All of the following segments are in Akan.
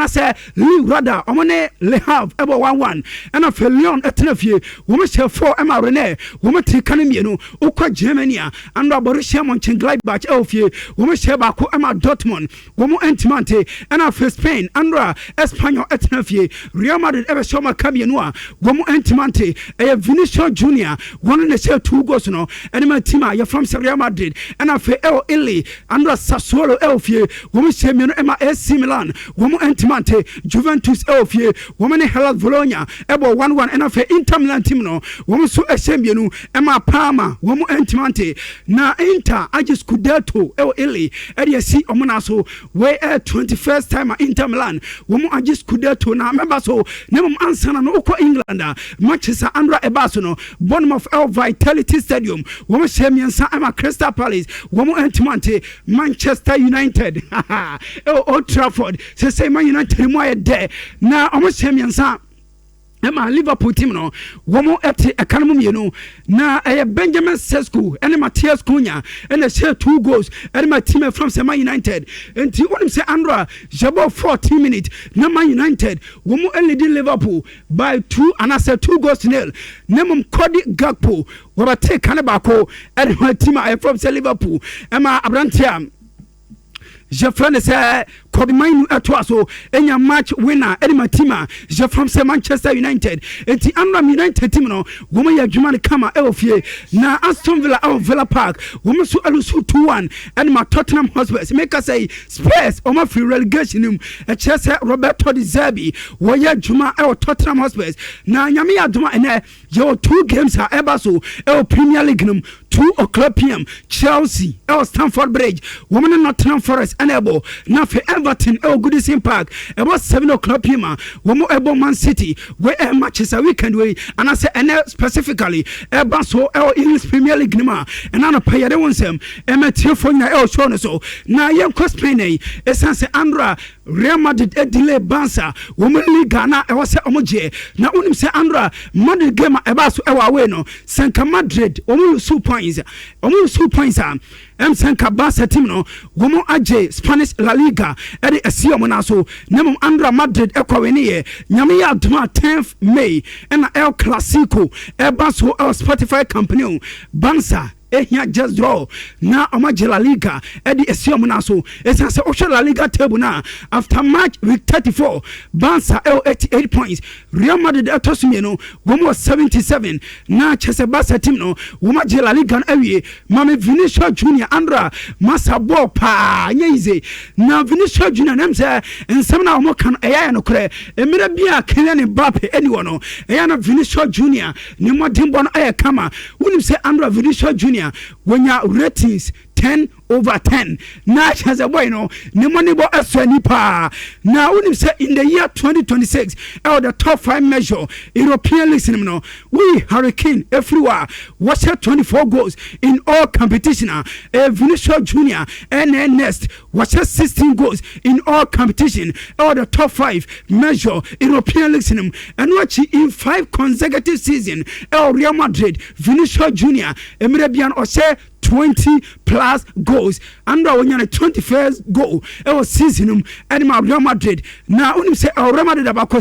I say Lee Rada omone Le Havre ebo 1-1 and of Lyon etenafie woman share 4 Emma Rene woman take kanemienu ukwa Germany and Borussia Mönchengladbach elfie woman share bako Emma Dortmund woman entimante and of Spain andra Espanyol etenafie Real Madrid ebe shoma kamienua woman entimante Vinicius Junior one in the share 2 goals no and my team are from Real Madrid and of El Ili andra Sassuolo elfie woman share mienu Emma AC Milan woman entimante Juventus elfie woman Hellas Bologna ebo 1-1 and of Inter Milan team no woman so esemienu Emma Parma woman entimante na Inter aje Scudetto El Ili edi si omona so we 21st time Inter Milan woman aje Scudetto na member so nemum ansana no uko England Manchester Andra Ebaso no Bournemouth El Vitality Stadium woman shemiensa Emma Crystal Palace woman entimante Manchester United Old Trafford say Man United mo there na omo shemiensa Emma Liverpool team no womo ete ekanum mienu na Benjamin Sesko and Matthias Cunha and they share 2 goals and my team from Man United and won say Andra jabo 14 minutes na Man United womo lead Liverpool by 2 and I said 2 goals to nil nemum Cody Gakpo we take kanebako and my team from Liverpool Emma Abrantia je friend say Kobe Mainu atwaso enya match winner Edima Tima je from say Manchester United enti Amram United team no woman ya dwuma kama elfie na Aston Villa out Villa Park woman so alusu 2-1 and my Tottenham Hotspur make us say Spurs o ma free relegation him e chese Roberto Di Zerbi wo ya dwuma e Tottenham Hotspur na nyame ya dwuma ene yo 2 games ha eba so e Premier League num 2:00 p.m. Chelsea Stamford Bridge woman Nottingham Forest enable na for Everton Goodison Park about 7:00 p.m. Womo ebo Man City where matches a weekend way and I say specifically so English Premier League nima and I pay the ones them telephone na show no so na yen cost penny essence Andra Real Madrid delay Barca womo Liga na say omoje na unim say Andra Madrid game eba so away no Sanka Madrid omo 2 points Sanka Barca team no womo aje Spanish La Liga edi esiom na so nemum Andra Madrid ekwaweni nyame ya duma 10th May and El Clasico eba so Spotify company Barca ehia just draw na omaje La Liga edi esiom na so esa se osho La Liga table na after match week 34 Barca 88 points Real Madrid atosumi no womo 77 na chese Barca team no womaje La Liga awie mame Vinicius Junior Andra masabo pa nyeize na Vinicius Junior nemse ensem na omo kan eya no kre emira bia Kylian Mbappe anyone no eya na Vinicius Junior ni modimbo no aya kama wonim se Andra Vinicius Junior when your ratings 10/10 na as a boy no ni money bo asani pa na when you say in the year 2026 the top 5 measure European League no we Hurricane everywhere watch 24 goals in all competition Vinicius Junior and next watch 16 goals in all competition the top 5 measure European League and watch in 5 consecutive season Real Madrid Vinicius Junior Emirabian or say 20 plus goals and when you 21st goal season and Real Madrid now when you say Real Madrid about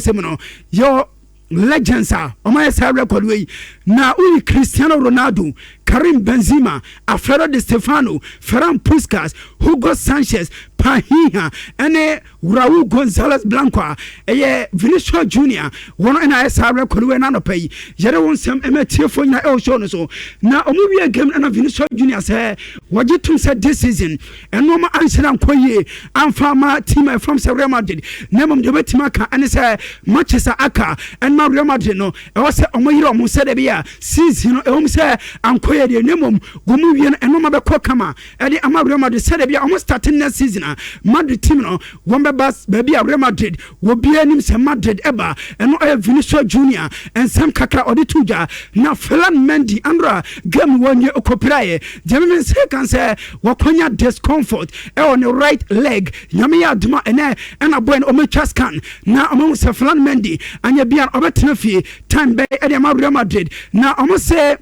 your legends are on my side record way now only Cristiano Ronaldo Karim Benzema Alfredo Di Stefano Ferran Puskas Hugo Sanchez Pahinha and Raul Gonzalez Blanco Vinicius Junior one and I saw record when I pay yet won some MT for your show so now a movie game and Vinicius Junior say what you two said this season and no answer am koye am farmer team from Real Madrid name the betimaka and say Manchester Aka and Real Madrid no I was say omoyiro mo said be season no say am koye the name gomu wie and no mabekọ kama e the Real Madrid said be almost starting next season Madrid team no one bas baby Real Madrid will be anim say Madrid eba and no Vinicius Junior and some kakra odi tuja na Ferland Mendy andra game one year okopiraye Jeremy say can say wakonya discomfort on the right leg nyame ya duma ene na boy no ometwa scan na omo say Ferland Mendy anya bia obetena fie time be e Real Madrid na omo say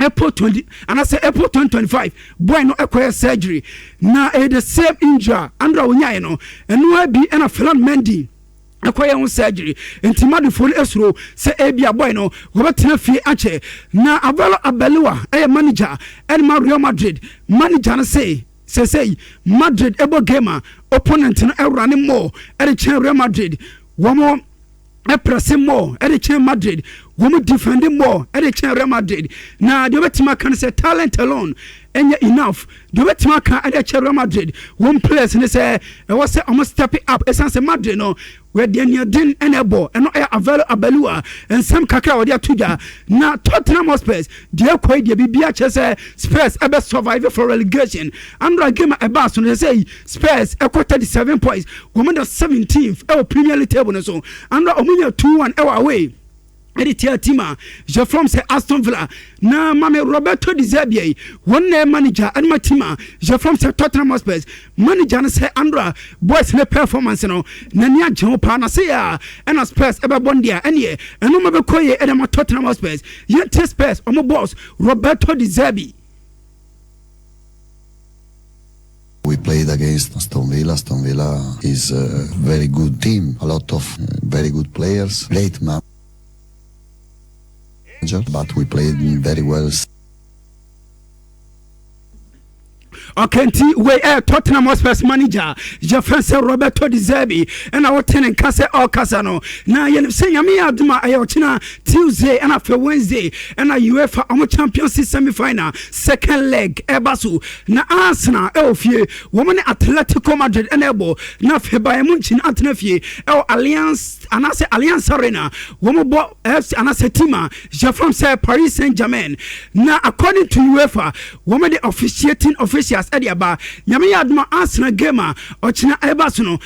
April 20 and I say April 2025 boy no acquire surgery na the same injury andra wonya no and no be na Ferland Mendy akoye ho surgery enti madufo no esuro se ebia boy no wo betena fie ache na Avalo Abelua manager and Real Madrid manager no say Madrid ebo gamer opponent no running more at Real Madrid womo pressing more at Madrid womo defending more at Real Madrid na the betima can say talent alone enough the betima can at Real Madrid one place and say was say almost stepping up essence Madrid no where the din enable and Avalo Abelua and some kakra or their tuja na Tottenham Hotspur dear quite the BBH say Spurs ever survive for relegation and I game a bass when they say Spurs equal 37 points women the 17th our Premier League table so and Omunya 2-1 away Editor Tima, je from say Aston Villa. Na mame Roberto Di Zerbi, one name manager and my Tima, je from say Tottenham Hotspur. Manager say Andra, boys le performance no. Nanya Jopa na say ya, and Spurs eba bondia any and no mabe koye and my Tottenham Hotspur. Yet Spurs on my boss Roberto Di Zerbi. We played against Aston Villa. Aston Villa is a very good team, a lot of very good players, great man. But we played very well. Okay, we Tottenham Hotspur manager, Jefferson Roberto Di Zerbi, and our tenant Casa or Casano. Now you say Yami Aduma Ayochina Tuesday and after Wednesday, and a UEFA Champions League semi-final, second leg, Ebasu, na Arsenal, Elfie, woman Atletico Madrid, and Ebo, Nafe by Munchin Atnefie, El Alliance, and I say Alliance Arena, woman bought FC and I say Tima, Jefferson Paris Saint-Germain. Now, according to UEFA, woman the officiating officials. Ediaba Yami Adma Arsenal gamer Ochina Ebasuno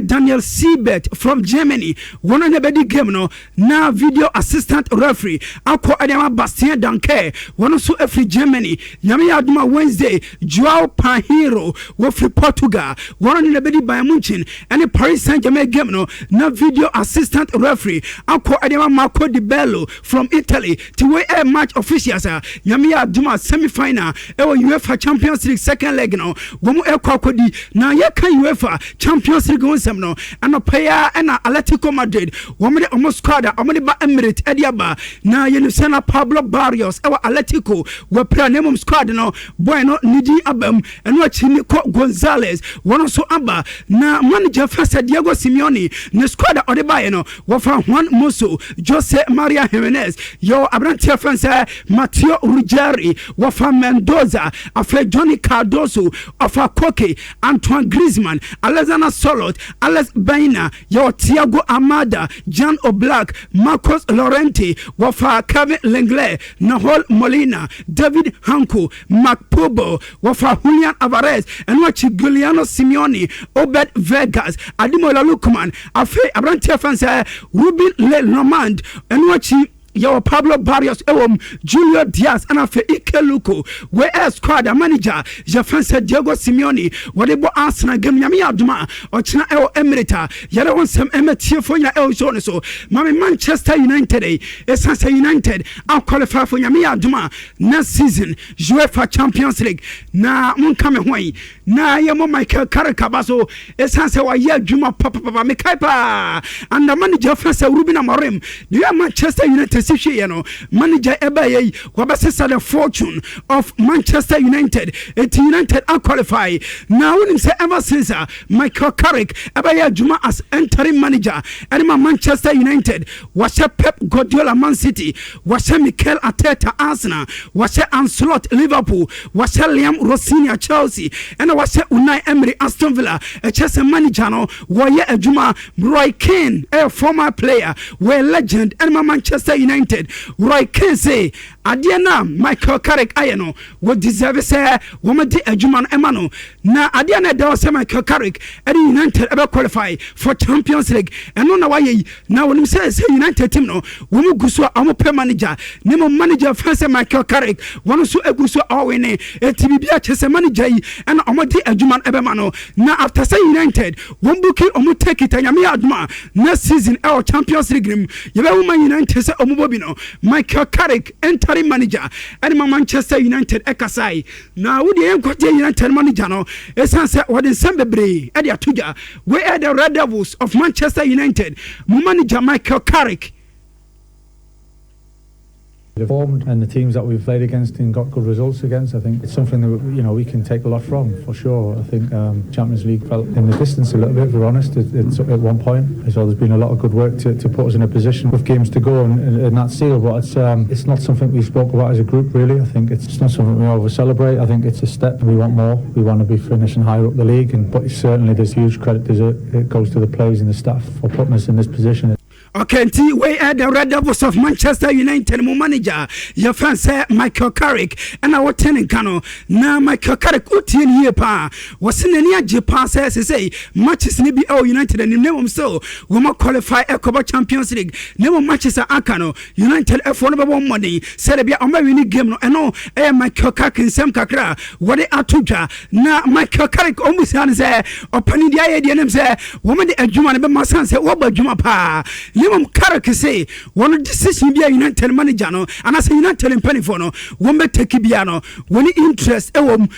Daniel Siebert from Germany one on the game no na video assistant referee Ako Adama Bastien Danke one also every Germany Yami Adma Wednesday Joao Pahiro from Portugal one on the Bayern Munchen and the Paris Saint-Germain game no na video assistant referee Ako Adama Marco Di Bello from Italy to weigh a match officials Yami Adma semi-final UEFA Champions League second leg no womo ekokodi na yeka UEFA Champions League wonsem no anopaya na Atletico Madrid womo de omo squad omo de ba Emirates ediaba na yenusena Pablo Barrios ewa Atletico we play name squad no boy no nidi abam eno achini ko Gonzalez wono so aba na manager first Diego Simeone ne squad ode ba no wo fa Juan Musso Jose Maria Jimenez yo abrantia France Matteo Ruggeri wo fa Mendoza afa Johnny Cardoso of Koke, Antoine Griezmann, Alexander Solot, Alex Baina, your Thiago Amada, Jan Oblak, Marcos Llorente, Wafa Kevin Lenglet, Nahol Molina, David Hanko, Mark Pobo, Wafa Julian Alvarez, and watch Giuliano Simeone, Obed Vegas, Adimola Lukman, Afe Abrantia France, Ruben Le Normand, and watch your Pablo Barrios Julio Diaz and afe Ike Luko where squad manager Jefferson Diego Simeone whatever Arsenal game Yami Aduma or China Emirata yada want some emetie for ya so mama Manchester United Essence United are qualify for Yami Aduma next season UEFA Champions League na mun kame hwan na yemo Michael Carrick-Abaso Essence wa ya Juma papa mekaipa and the manager Jefferson Ruben Amorim the Manchester United manager Ebaye wabasesa the fortune of Manchester United. United are qualify. Now when say ever since Michael Carrick Ebaye Juma as interim manager and Manchester United was Pep Guardiola Man City, was Mikel Arteta Arsenal, was Ancelotti Liverpool, was Liam Rossini Chelsea, and was Unai Emery Aston Villa. A Chelsea manager no were Juma Roy Keane, a former player, were legend and Manchester United. Roy Keane say Adiana Michael Carrick ayeno what deserve say woman di adjuman emano na Adiana da say Michael Carrick and United ever qualify for Champions League and no na why now when say United team no womu guso amo pe manager nemo manager first Michael Carrick one so eguso awene etibibia chese manager yi and omo di adjuman ebemano na after say United one booking omo take it anyame aduma next season our Champions League game yebe woman United say omo Bobino, Michael Carrick, entering manager, and Manchester United Ekasai. Now, would the United manager no? Esanse what in Sembebre, Edia Tuja, where are the Red Devils of Manchester United? Manager Michael Carrick. Formed and the teams that we've played against and got good results against, I think it's something that we can take a lot from, for sure. I think Champions League felt in the distance a little bit, if we're honest, it's at one point. So there's been a lot of good work to put us in a position with games to go and that seal, but it's not something we spoke about as a group really. I think it's not something we over celebrate. I think it's a step. We want more. We want to be finishing higher up the league, but certainly there's huge credit it goes to the players and the staff for putting us in this position. Okay, we are the Red Devils of Manchester United manager. Your friend say Michael Carrick and our tenant Kano. Now Michael Carrick utin here pa was in any Japan says say matches ni be all United and name so we might qualify a Copa Champions League. Never matches are Akano United affordable money. Said be on my winning game no and no Michael Carrick in Sam Kakra. What they are tuja now Michael Carrick almost say opening the idea name say woman the Juma be my son say what about Juma pa. Carrick say one decision be a United manager no and as a United penny for no one be take biano when interest nem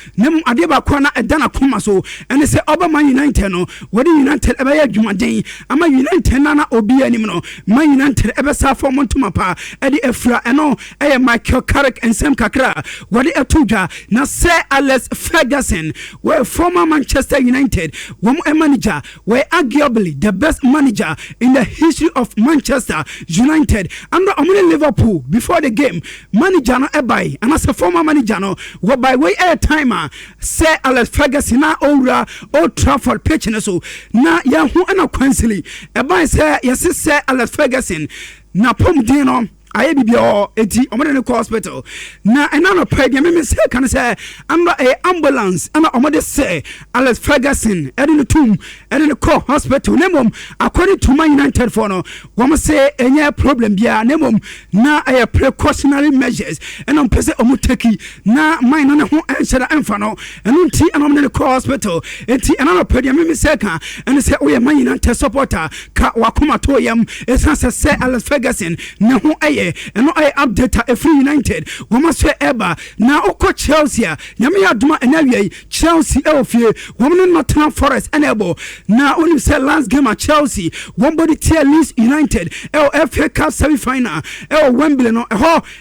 adeba kwana edana kuma so and say Obama United no when United ebe adwuma den ama United na obi anim no Man United ebe sa for montuma pa e de afra eno Michael Carrick and Sam Kakra what atuja na say Alex Ferguson where former Manchester United one manager where arguably the best manager in the history of Manchester United and Liverpool before the game manager no ebai and as a former manager no what by way air timer say Alex Ferguson na ora Old Trafford pitch na so na ya hu na kwansili ebai say yes say Alex Ferguson na pom din no aye bibio eti omode ne hospital na enano pedi me say kan say amba ambulance ama omode say Alex Ferguson edi no tum edi no call hospital nemom according to Man United for no wom say enye problem bia nemom na precautionary measures and on pese omuteki na man no ho enhyira emfa no eno nti enom ne call hospital eti enano pedi me say kan and say we Man United supporter ka wakoma to yam esanse say Alex Ferguson ne ho and I update a free United. We must say ever now. Oko Chelsea, Yamia Duma and Avier, Chelsea Elfie, woman Nottingham Forest enable. Now only say last game at Chelsea, one body tier list United, FA Cup semi final, Wembley no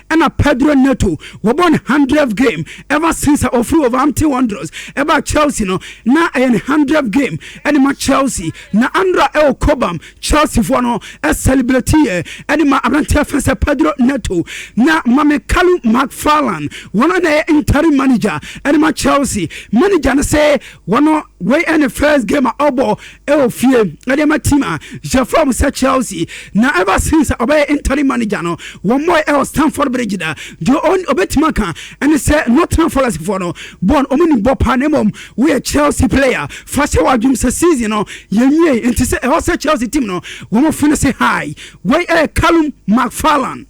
and a Pedro Neto. We won 100th game ever since a flew of Empty Wanderers. Ever Chelsea no now a 100th game and my Chelsea na Andra Cobham Chelsea for no a celebrity and my Abrante Pedro Neto na Mame Kalu McFarlane one of the interim manager and my Chelsea manager say one way in the first game at Obo Elfie and my team from Chelsea na ever since obey interim manager no one more else Stamford Bridge da do on obetimaka and say not Stamford for no born omuni bopa nemom we a Chelsea player first wa dum season no yenye into say also Chelsea team no one finish say hi way Kalu McFarlane.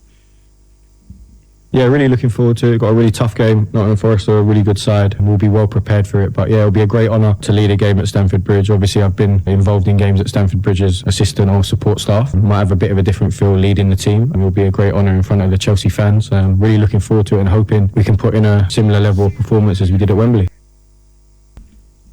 Yeah, really looking forward to it. Got a really tough game. Nottingham Forest are a really good side and we'll be well prepared for it. But yeah, it'll be a great honour to lead a game at Stamford Bridge. Obviously, I've been involved in games at Stamford Bridge as assistant or support staff. Might have a bit of a different feel leading the team and it'll be a great honour in front of the Chelsea fans. Really looking forward to it and hoping we can put in a similar level of performance as we did at Wembley.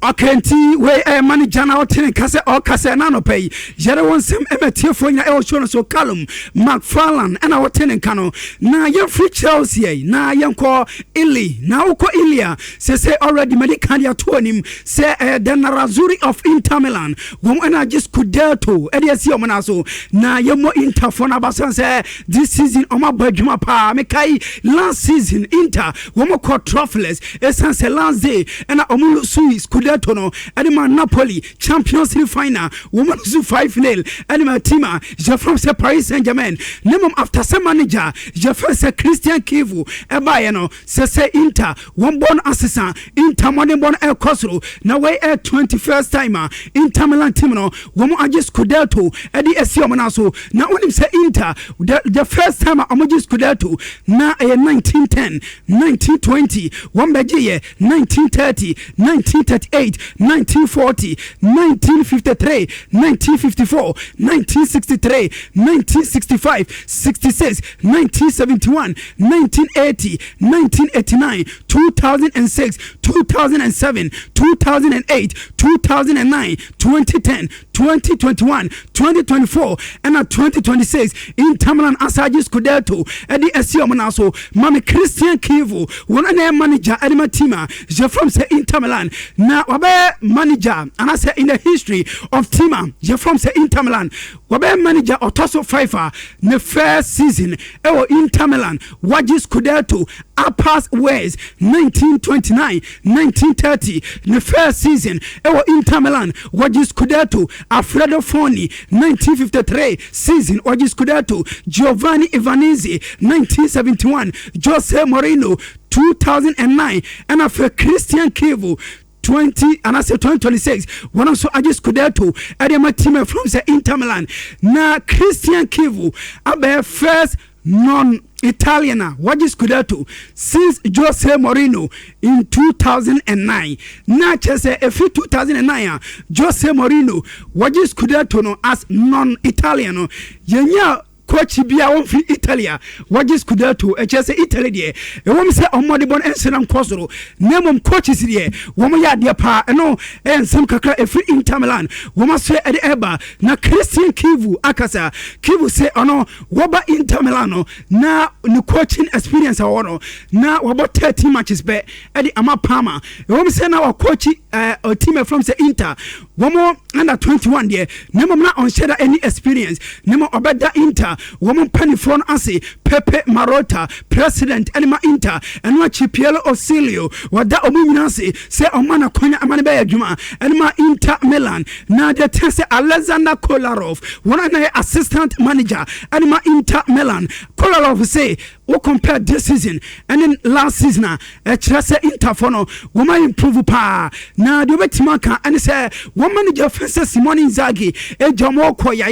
Okenti we manager na otene kase o kase na no pay yere wonsem emetifo nya e show no so Callum McFarlane na otene kano na ye free Chelsea na ye ko Ili na uko Ilia say already medical ya to him say the Nerazzurri of Inter Milan won na just Scudetto e dey see o na so na ye mo Inter for na basan say this season o ma badwuma pa me kai last season Inter wo mo ko trophyless essence last day na o mo Swiss no Edema Napoli Champions League final woman zu 5-0 Edema Tima je from say Paris Saint-Germain nemom after some manager je from say Christian Kivu eba no say Inter one born assistant Inter money born El Cosro na way 21st timer Inter Milan team no woman aje Scudetto edi esi o na so na when say Inter the first time amoje Scudetto na 1910 1920 one beje 1930 1938 1938, 1940, 1953, 1954, 1963, 1965, 66, 1971, 1980, 1989, 2006, 2007, 2008, 2009, 2010, 2021, 2024, and 2026 in Tamalan Asaji Scudetto, Eddie Esiomonaso, Mami Christian Kivu, one and manager Edma Tima, je from say in Tamalan. Now, Wabe manager, and I say in the history of Tima, je from say in Tamalan, Wabe manager Otoso Pfeiffer, the first season, Ewo in Tamalan, Waji Scudetto, Apas West, 1929, 1930, the first season, Ewo in Tamalan, Waji Scudetto, Alfredo Foni, 1953 season, Waji Scudetto, Giovanni Ivanizzi, 1971, Jose Mourinho, 2009, and after Christian Kivu, 2026, one also I just could to my team from the Inter Milan. Now Christian Kivu, our first non-Italian, what is Scudetto since Jose Mourinho in 2009. Now, just a few 2009, Jose Mourinho, what is Scudetto as non-Italian? Yenya coach bia won fi Italia waje Scudetto e chese Italy de e won se omode bon ensenam kosoro nemom coaches de won ya de pa no ensem kakra e fi Inter Milan won so e de eba na Christian Kivu akasa Kivu se ono woba Inter Milan na ni coaching experience awono na wobo 30 matches be e de amapama e won se na wa coach a team from the Inter won under 21 de nemom na on share any experience nemom obeda Inter woman penny phone ase Pepe Marotta president anima Inter and what Piero Osilio wada omunyina se omana konya amane be adwuma anima Inter Milan na de tese Alexander Kolarov one na assistant manager anima Inter Milan Kolarov say we compare this season and then last season chese Inter for no woman improve pa na de betima kan and say one manager fese Simone Inzaghi e jomo ko ya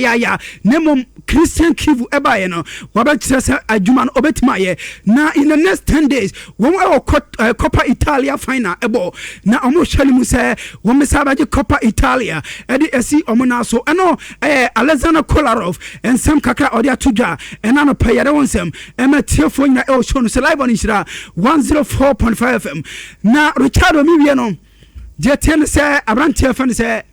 nemom Christian Kivu eba ye no waba chese adwuma no obetima ye na in the next 10 days when we Coppa Italia final ebo na omo shali mu say wo me sabaje Coppa Italia e de esi omo na so eno Alexander Kolarov and some kakra odi atudwa ena no payere wonsem e ma tiefo nyina e o show no se live on Nhyira 104.5 FM na Ricardo mi wie no je ten say abrantie fan say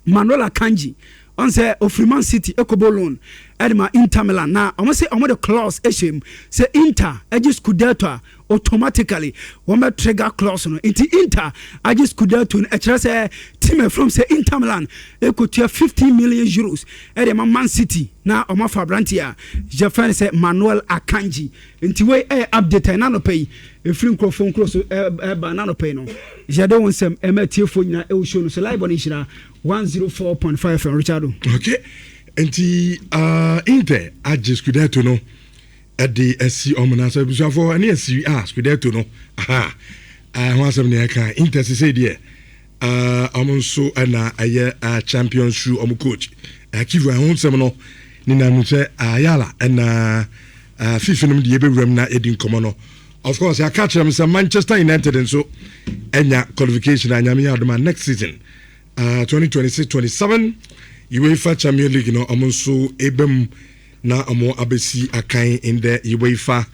Manuel Akanji on say Ofriman City Ekobolon Edma Inter Milan na omo say omo the clause eshem say Inter agi Scudetto automatically one trigger clause no into Inter agi Scudetto no e say team from say Inter Milan e could 15 million euros Edma Man City na omo Fabrantia je fan say Manuel Akanji into we update na no pay e free microphone close ba na no pay no je de wonsem e ma tiefo nyina e show no so live on Nhyira 104.5 from Richardo. Okay. Enti Inter agi Scudetto no edi esi omuna so busuafo ani esi Scudetto no aha ho asem ne kan Inter se de omonso na aye champion shoe omo coach Kivu ho nsem no ni na mu se ayala na FIFA no de ebewuram na edin komo no of course I catch them some Manchester United and so enya qualification anyame adoma next season 2026-27 UEFA Champions League no amonso ebem na amo abesi akan in the UEFA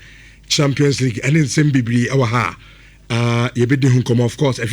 Champions League and in same bibli awa ha yebedi hu come of course if